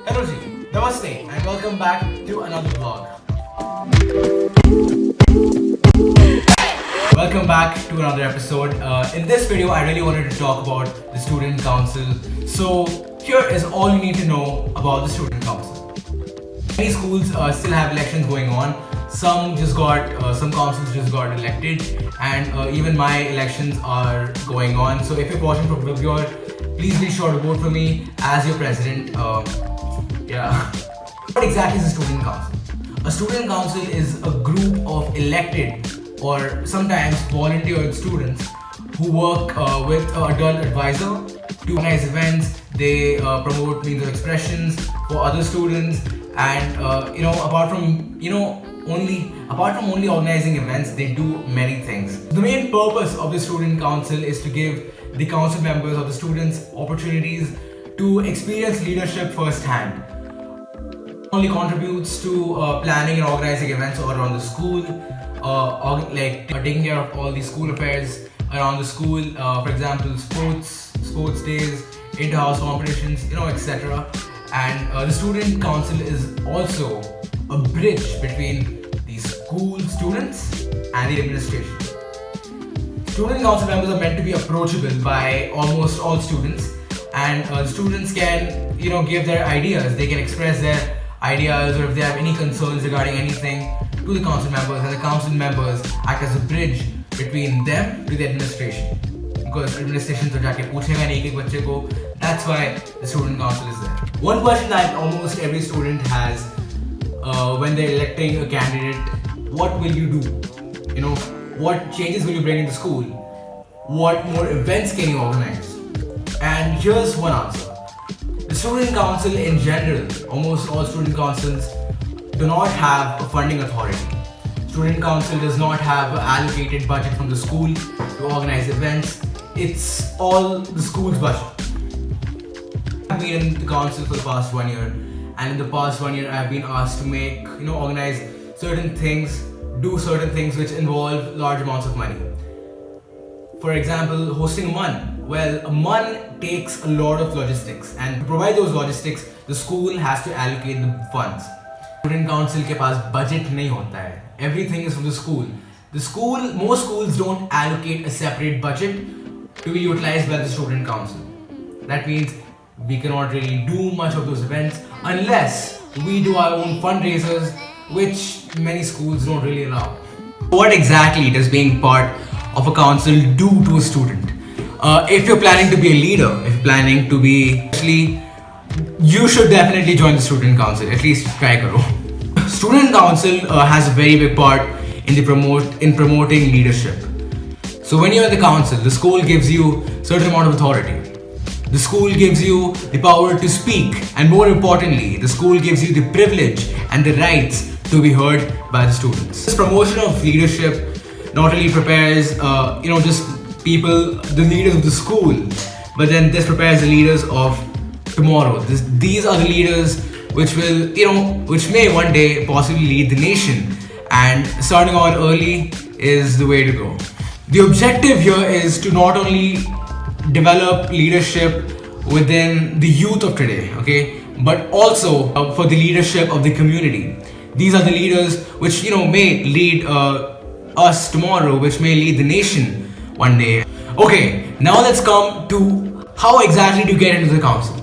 Hello ji, Namaste and welcome back to another vlog. Welcome back to another episode. In this video, I really wanted to talk about the student council. So here is all you need to know about the student council. Many schools still have elections going on. Some councils just got elected, and even my elections are going on. So if you're watching from Vibgyor, please be sure to vote for me as your president. What exactly is a student council? A student council is a group of elected or sometimes volunteered students who work with an adult advisor to organize events. They promote means of expressions for other students, and apart from only organizing events, they do many things. The main purpose of the student council is to give the council members or the students opportunities to experience leadership firsthand. Only contributes to planning and organizing events all around the school, taking care of all the school affairs around the school. For example, sports days, inter-house competitions, etc. And the student council is also a bridge between the school students and the administration. Student council members are meant to be approachable by almost all students, and students can give their ideas. They can express their ideas, or if they have any concerns regarding anything, to the council members, and the council members act as a bridge between them to the administration, because administration to jaake puchega nahi ek bacche ko. That's why the student council is there. One question that almost every student has when they're electing a candidate: what will you do? What changes will you bring into school? What more events can you organize? And here's one answer. The student council in general, almost all student councils, do not have a funding authority. Student council does not have an allocated budget from the school to organize events. It's all the school's budget. I've been in the council for the past 1 year, and in the past 1 year I've been asked to organize certain things, do certain things which involve large amounts of money. For example, hosting a MUN. Well, a MUN takes a lot of logistics, and to provide those logistics, the school has to allocate the funds. Student council के पास budget नहीं होता है. Everything is from the school. Most schools don't allocate a separate budget to be utilized by the student council. That means we cannot really do much of those events unless we do our own fundraisers, which many schools don't really allow. What exactly does being part of a council do to a student? If you're planning to be a leader, if you're planning to be you should definitely join the student council. At least try karo. Student council has a very big part in promoting leadership. So when you're in the council, the school gives you certain amount of authority. The school gives you the power to speak, and more importantly, the school gives you the privilege and the rights to be heard by the students. This promotion of leadership not only prepares just people, the leaders of the school, but then this prepares the leaders of tomorrow. These are the leaders which may one day possibly lead the nation, and starting on early is the way to go. The objective here is to not only develop leadership within the youth of today, but also for the leadership of the community. These are the leaders which may lead us tomorrow, which may lead the nation one day. Okay, now let's come to how exactly to get into the council.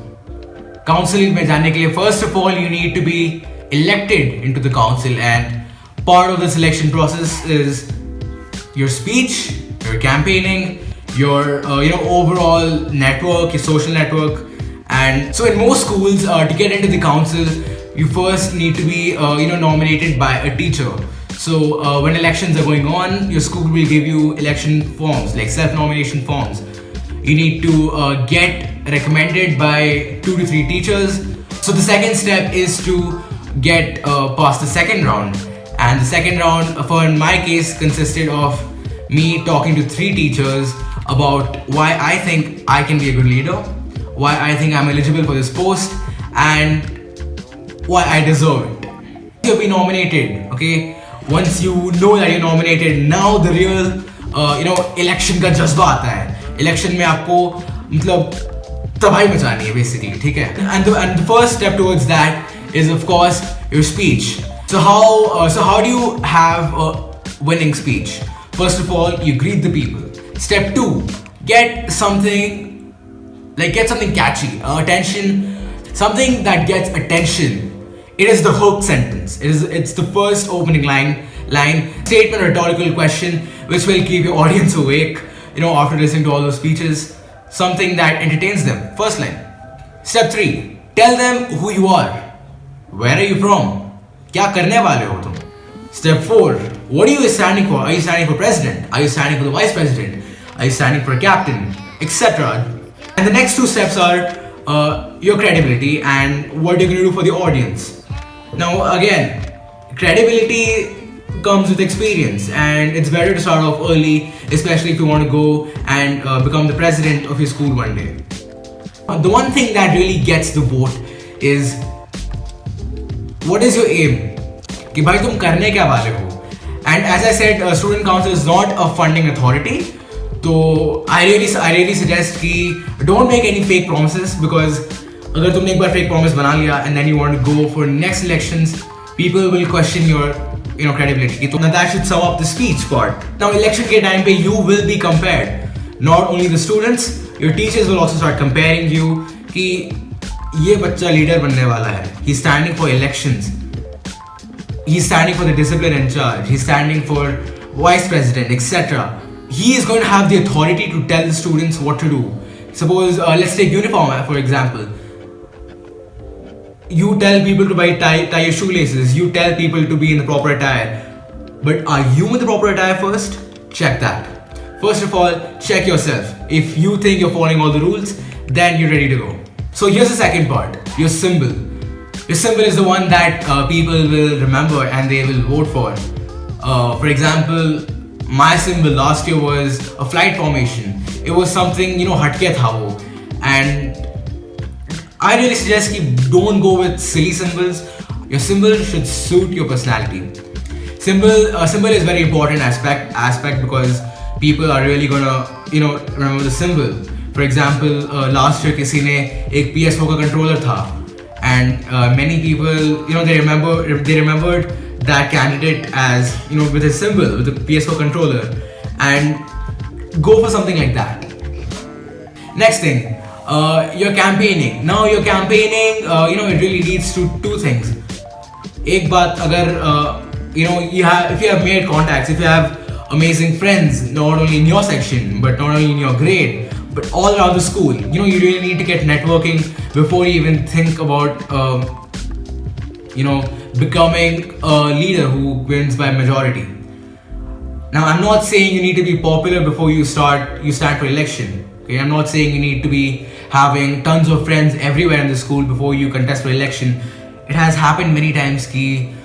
Council में जाने के लिए, first of all, you need to be elected into the council, and part of the selection process is your speech, your campaigning, your overall network, your social network. And so in most schools, to get into the council, you first need to be nominated by a teacher. So when elections are going on, your school will give you election forms, like self-nomination forms. You need to get recommended by 2 to 3 teachers. So the second step is to get past the second round. And the second round, in my case, consisted of me talking to 3 teachers about why I think I can be a good leader, why I think I'm eligible for this post, and why I deserve it. You'll be nominated, Once you know that you're nominated, now the real election का जज्बा आता है. Election में आपको तबाही मचानी है basically, ठीक है? And the first step towards that is of course your speech. So how do you have a winning speech? First of all, you greet the people. Step 2, get something catchy, attention, something that gets attention. It is the hook sentence. It's the first opening line, statement, rhetorical question which will keep your audience awake, after listening to all those speeches. Something that entertains them. First line. Step 3, tell them who you are. Where are you from? क्या करने वाले हो तुम? Step 4, what are you standing for? Are you standing for president? Are you standing for the vice president? Are you standing for a captain? Etc. And the next 2 steps are your credibility and what you're going to do for the audience. Now again, credibility comes with experience, and it's better to start off early, especially if you want to go and become the president of your school one day. The one thing that really gets the vote is, what is your aim? कि भाई तुम करने क्या वाले हो? And as I said, student council is not a funding authority. So I really suggest कि don't make any fake promises, because अगर तुमने एक बार fake promise बना लिया and then you want to go for next elections, people will question your credibility. Now that should sum up the speech part. Now election के time पे you will be compared. Not only the students, your teachers will also start comparing you कि ये बच्चा leader बनने वाला है. He's standing for elections. He's standing for the discipline in charge. He's standing for vice president, etc. He is going to have the authority to tell the students what to do. Suppose let's take uniform for example. You tell people to tie your shoelaces. You tell people to be in the proper attire. But are you in the proper attire first? Check that. First of all, check yourself. If you think you're following all the rules, then you're ready to go. So here's the second part, your symbol. Your symbol is the one that people will remember and they will vote for. For example, my symbol last year was a flight formation. It was something, hatke tha wo. And I really suggest don't go with silly symbols. Your symbol should suit your personality. Symbol is very important aspect because people are really gonna remember the symbol. For example, last year किसी ने एक PS4 का controller था, and many people they remembered that candidate as with his symbol, with the PS4 controller, and go for something like that. Next thing, your campaigning. Now your campaigning, it really leads to 2 things. एक बात, अगर if you have made contacts, if you have amazing friends, not only in your section, but not only in your grade, but all around the school, you really need to get networking before you even think about becoming a leader who wins by majority. Now I'm not saying you need to be popular before you stand for election. Okay, I'm not saying you need to be having tons of friends everywhere in the school before you contest for election. It has happened many times कि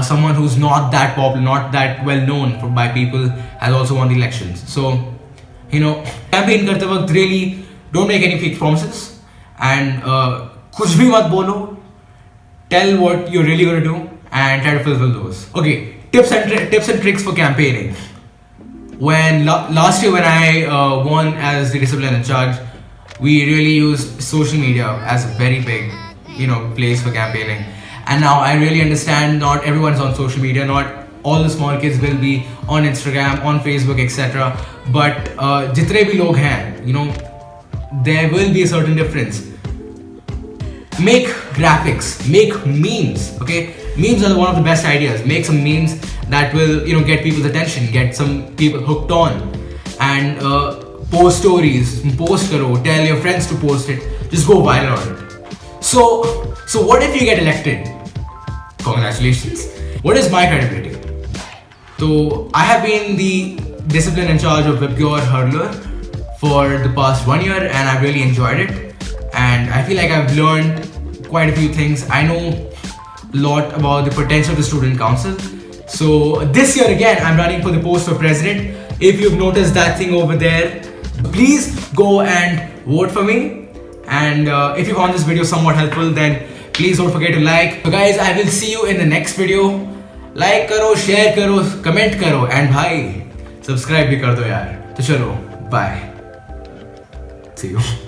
someone who's not that popular, not that well known by people, has also won the elections. So campaign करते वक्त really don't make any fake promises, and कुछ भी मत बोलो. Tell what you're really going to do and try to fulfill those. Okay, tips and tricks for campaigning. When last year when I won as the discipline in charge, we really used social media as a very big place for campaigning. And now I really understand not everyone's on social media, not all the small kids will be on Instagram, on Facebook, etc. But जितने भी लोग हैं, there will be a certain difference. Make graphics, make memes. Okay, memes are one of the best ideas. Make some memes that will get people's attention, get some people hooked on, and post stories, post karo, tell your friends to post it, just go viral on it. So what if you get elected? Congratulations. What is my credibility? So I have been the discipline in charge of Pure hurdler for the past 1 year, and I've really enjoyed it. And I feel like I've learned quite a few things. I know a lot about the potential of the student council. So this year again, I'm running for the post of president. If you've noticed that thing over there, please go and vote for me. And if you found this video somewhat helpful, then please don't forget to like. So guys, I will see you in the next video. Like karo, share karo, comment karo, and bhai, subscribe bhi kar do yaar. So chalo, bye. See you.